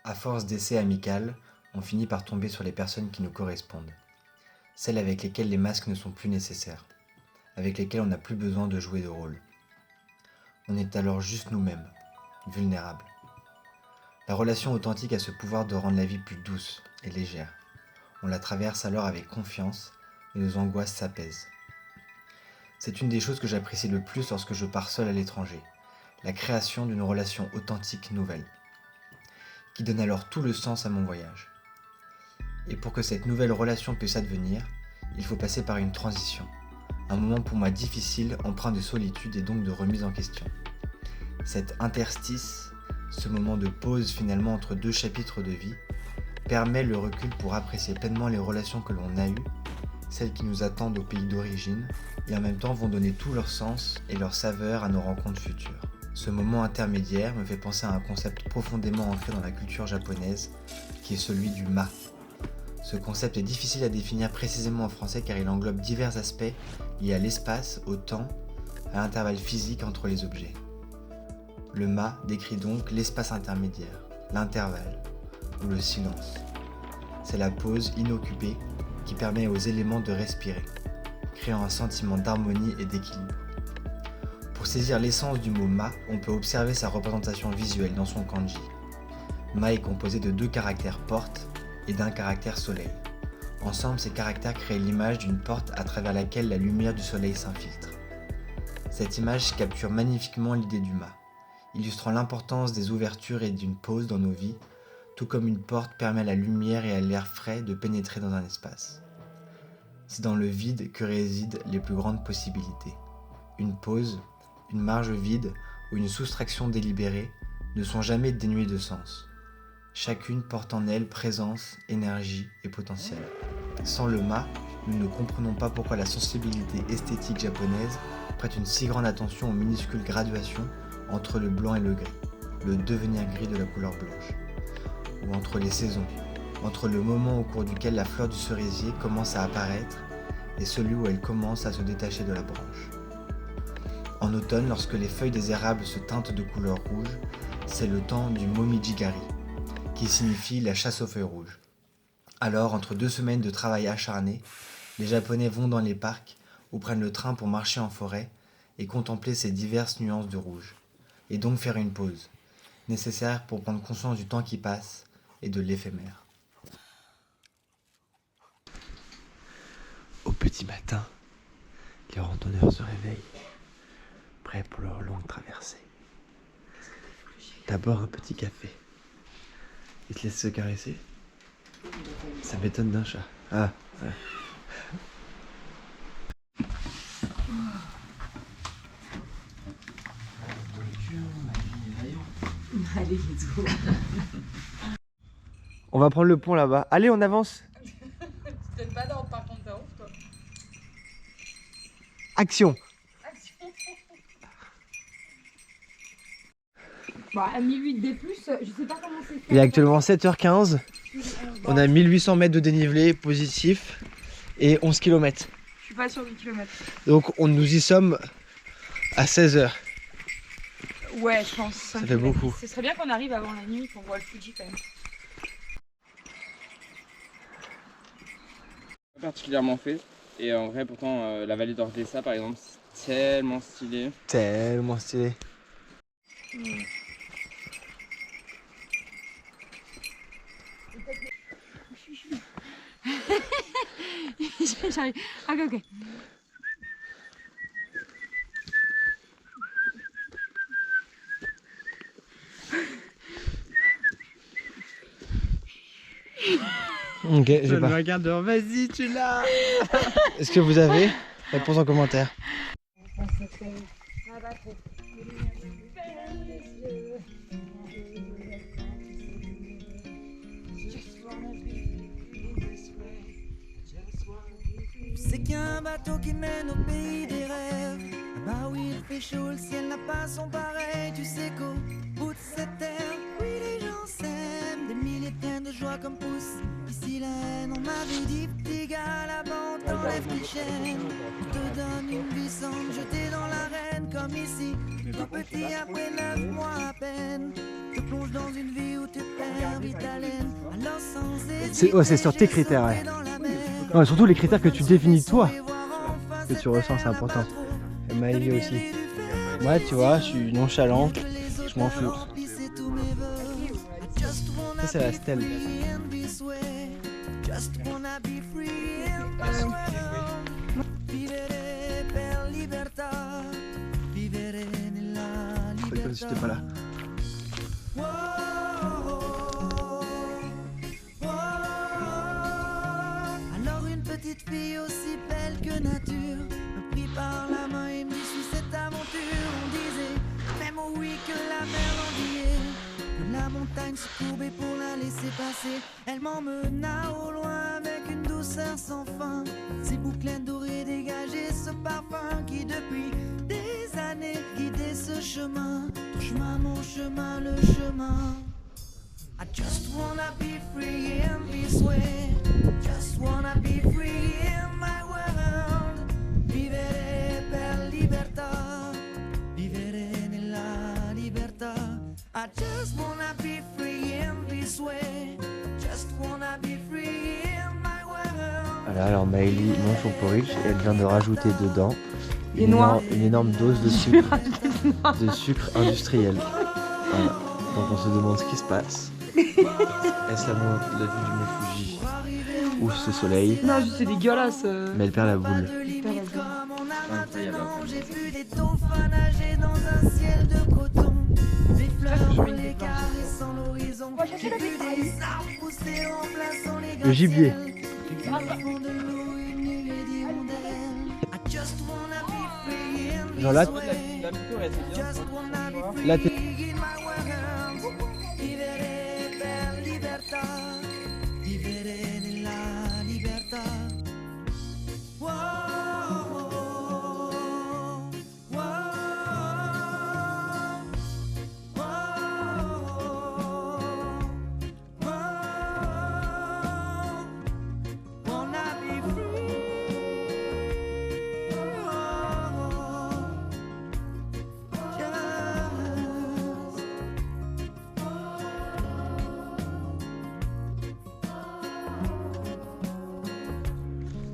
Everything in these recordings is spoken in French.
À force d'essais amicaux, on finit par tomber sur les personnes qui nous correspondent. Celles avec lesquelles les masques ne sont plus nécessaires, avec lesquelles on n'a plus besoin de jouer de rôle. On est alors juste nous-mêmes, vulnérables. La relation authentique a ce pouvoir de rendre la vie plus douce et légère. On la traverse alors avec confiance et nos angoisses s'apaisent. C'est une des choses que j'apprécie le plus lorsque je pars seul à l'étranger, la création d'une relation authentique nouvelle, qui donne alors tout le sens à mon voyage. Et pour que cette nouvelle relation puisse advenir, il faut passer par une transition, un moment pour moi difficile, empreint de solitude et donc de remise en question. Cet interstice, ce moment de pause finalement entre deux chapitres de vie, permet le recul pour apprécier pleinement les relations que l'on a eues, celles qui nous attendent au pays d'origine, et en même temps vont donner tout leur sens et leur saveur à nos rencontres futures. Ce moment intermédiaire me fait penser à un concept profondément ancré dans la culture japonaise, qui est celui du ma. Ce concept est difficile à définir précisément en français car il englobe divers aspects liés à l'espace, au temps, à l'intervalle physique entre les objets. Le ma décrit donc l'espace intermédiaire, l'intervalle ou le silence. C'est la pause inoccupée qui permet aux éléments de respirer, créant un sentiment d'harmonie et d'équilibre. Pour saisir l'essence du mot ma, on peut observer sa représentation visuelle dans son kanji. Ma est composé de 2 caractères porte et d'un caractère soleil. Ensemble, ces caractères créent l'image d'une porte à travers laquelle la lumière du soleil s'infiltre. Cette image capture magnifiquement l'idée du ma, illustrant l'importance des ouvertures et d'une pause dans nos vies, tout comme une porte permet à la lumière et à l'air frais de pénétrer dans un espace. C'est dans le vide que résident les plus grandes possibilités. Une pause, une marge vide ou une soustraction délibérée ne sont jamais dénuées de sens. Chacune porte en elle présence, énergie et potentiel. Sans le ma, nous ne comprenons pas pourquoi la sensibilité esthétique japonaise prête une si grande attention aux minuscules graduations entre le blanc et le gris, le devenir gris de la couleur blanche, ou entre les saisons, entre le moment au cours duquel la fleur du cerisier commence à apparaître et celui où elle commence à se détacher de la branche. En automne, lorsque les feuilles des érables se teintent de couleur rouge, c'est le temps du momijigari, qui signifie la chasse aux feuilles rouges. Alors, entre 2 semaines de travail acharné, les Japonais vont dans les parcs ou prennent le train pour marcher en forêt et contempler ces diverses nuances de rouge, et donc faire une pause, nécessaire pour prendre conscience du temps qui passe et de l'éphémère. Au petit matin, les randonneurs se réveillent, prêts pour leur longue traversée. D'abord un petit café. Ils se laissent se caresser. Ça m'étonne d'un chat. Ah, ouais. Allez, let's go. On va prendre le pont là-bas. Allez, on avance. Peut-être pas dans par contre, t'as ouf toi. Action. Bah, à 1008 D+, je sais pas comment c'est fait. Il est actuellement 7h15. On a 1800 mètres de dénivelé positif et 11 km. Je suis pas sûre du kilomètre. Donc nous y sommes à 16h. Ouais, je pense. Ça fait beaucoup. Ce serait bien qu'on arrive avant la nuit pour voir le Fuji quand même. Pas particulièrement fait. Et en vrai, pourtant, la vallée d'Ordesa, par exemple, c'est tellement stylé. Tellement stylé. J'arrive. Ok, ok. Ok, j'ai pas. Regarde, vas-y, tu l'as. Est-ce que vous avez? Réponse en commentaire. C'est qu'un bateau qui mène au pays des rêves. Là-bas où il fait chaud, le ciel n'a pas son pareil. Tu sais qu'au bout de cette terre, oui les gens s'aiment. Des milliers de graines de joie comme poussent ici la haine. On m'avait dit petit gars là-bas on t'enlève tes chaînes. On te donne une vie sans te jeter dans l'arène. Comme ici, tout petit après 9 mois à peine. Te plonge dans une vie où tu peines. C'est sur tes critères, ouais. Non, et surtout les critères que tu définis toi, que tu ressens, c'est important. Et Maëlie aussi. Moi, tu vois, je suis nonchalant, je m'en fous. Ça, c'est la stèle. C'est comme si j'étais pas là. Alors une petite fille aussi belle que nature me prit par la main et me dit suis cette aventure. On disait même au oui que la mer l'enviait, que la montagne se courbait pour la laisser passer. Elle m'emmena au loin avec une douceur sans fin. Ses boucles dorées dégageaient ce parfum qui depuis des années guidait ce chemin. Ton chemin, mon chemin, le chemin. I just wanna be free in this way. Just wanna be free in my world. Vivere per libertà. Vivere nella libertà. I just wanna be free in this way. Just wanna be free in my world. Voilà, alors Maëlie mange son porridge et elle vient de rajouter dedans Des noix. une énorme dose de sucre, de sucre industriel. Voilà. Donc on se demande ce qui se passe. Est-ce la vue du mont Fuji ou ce soleil? Non, juste c'est dégueulasse. Mais elle perd la boule. J'ai vu des dauphins nager dans un ciel de coton. Des fleurs les caressant l'horizon. J'ai vu des arbres pousser en plaçant les Le gibier. Genre là, là t'es...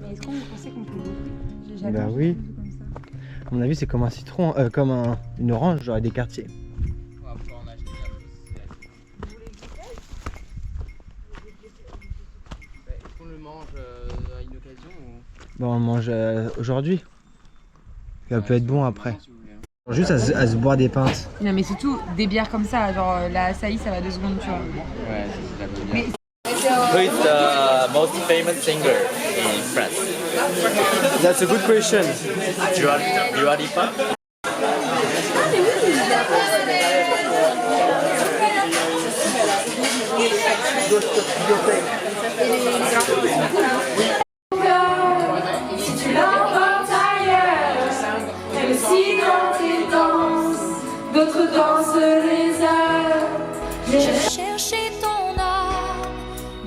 Mais est-ce qu'on pensait qu'on pouvait l'ouvrir? J'ai jamais Bah vu oui. un truc comme ça. À mon avis c'est comme un citron, comme une orange, genre des quartiers. On va pouvoir en acheter est-ce qu'on le mange à une occasion ou... Bon on mange aujourd'hui. Ça peut être bon après. Juste à se boire des pintes. Non, mais surtout des bières comme ça, genre la açaï ça va 2 secondes, tu vois. Ouais, c'est la bonne bière. Who is the most famous singer in France? That's a good question. Dua Lipa? Si tu l'emportes ailleurs, même si dans tes danses, d'autres dansent les heures. Je cherchais ton âme,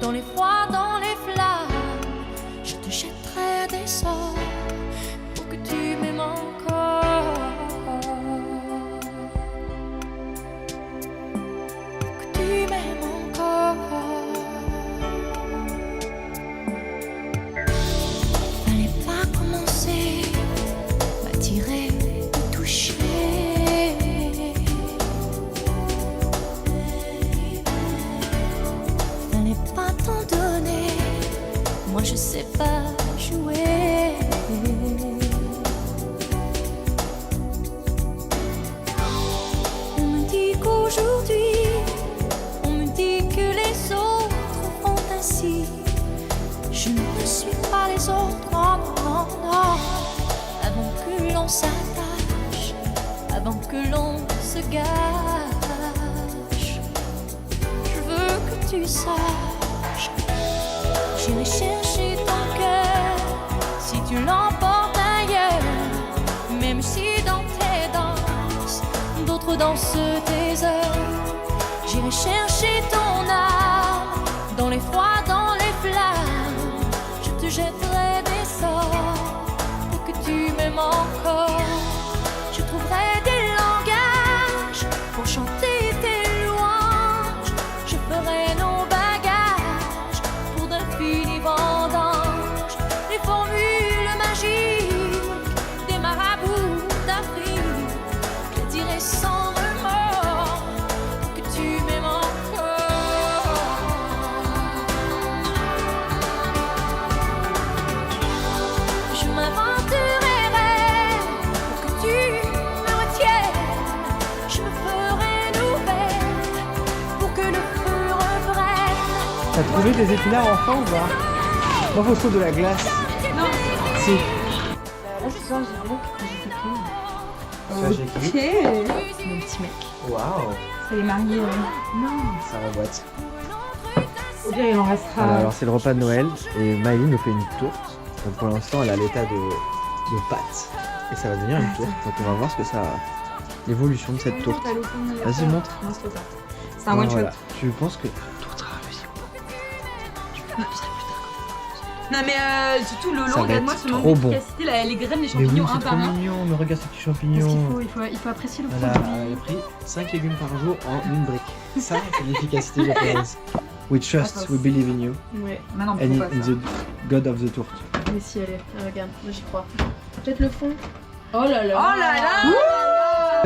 dans les froids, dans les flammes. Je te jetterai des sorts pour que tu m'aimes encore. Pour que tu m'aimes encore. Fallait pas commencer, m'attirer, me toucher. Pas t'en donner, moi je sais pas jouer. On me dit qu'aujourd'hui, on me dit que les autres font ainsi. Je ne suis pas les autres, non, non, non. Avant que l'on s'attache, avant que l'on se gâche, je veux que tu saches. J'irai chercher ton cœur si tu l'emportes ailleurs. Même si dans tes danses, d'autres dansent tes heures. J'irai chercher ton âme dans les froids, dans les flammes. Je te jetterai des sorts pour que tu m'aimes encore. Je trouverai des langages pour chanter tes louanges. Je ferai non T'as trouvé des épinards enfin ou pas? Moi faut que je trouve de la glace. Non. Si. Là, ce soir, j'ai vraiment que j'ai fait tout. Ça, j'ai Ok. Mon petit mec. Waouh. Ça est marié. Non. Ça reboîte. Au pire, il en restera. Alors c'est le repas de Noël et Maëlie nous fait une tourte. Donc pour l'instant elle a l'état de pâte. Et ça va devenir une tourte. Donc on va voir ce que ça l'évolution de cette tourte. Vas-y montre. Non, c'est trop tard. C'est un one shot. Voilà. Tu penses que la tourte sera réussie ou pas? Non mais surtout Lolo, Ça va regarde-moi être ce manque trop bon. d'efficacité, là, les graines, les Mais oui, champignons c'est un trop par un. mignon, mais regarde ces petits Parce champignons. qu'il faut apprécier le Elle a produit. pris 5 légumes par jour en une brique. Ça, c'est l'efficacité japonaise. We trust, we believe in you. Ouais, maintenant And pourquoi in ça the God of the tourte. Mais si, allez, regarde, moi j'y crois. Peut-être le fond. Oh là là. Oh là là.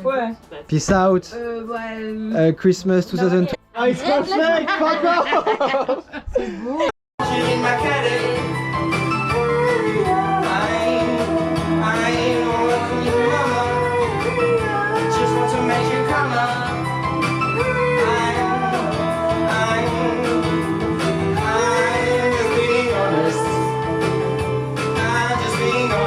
Ouais. Peace out. Ouais. Christmas 2020. It's perfect, fuck off. Just want to make you come up.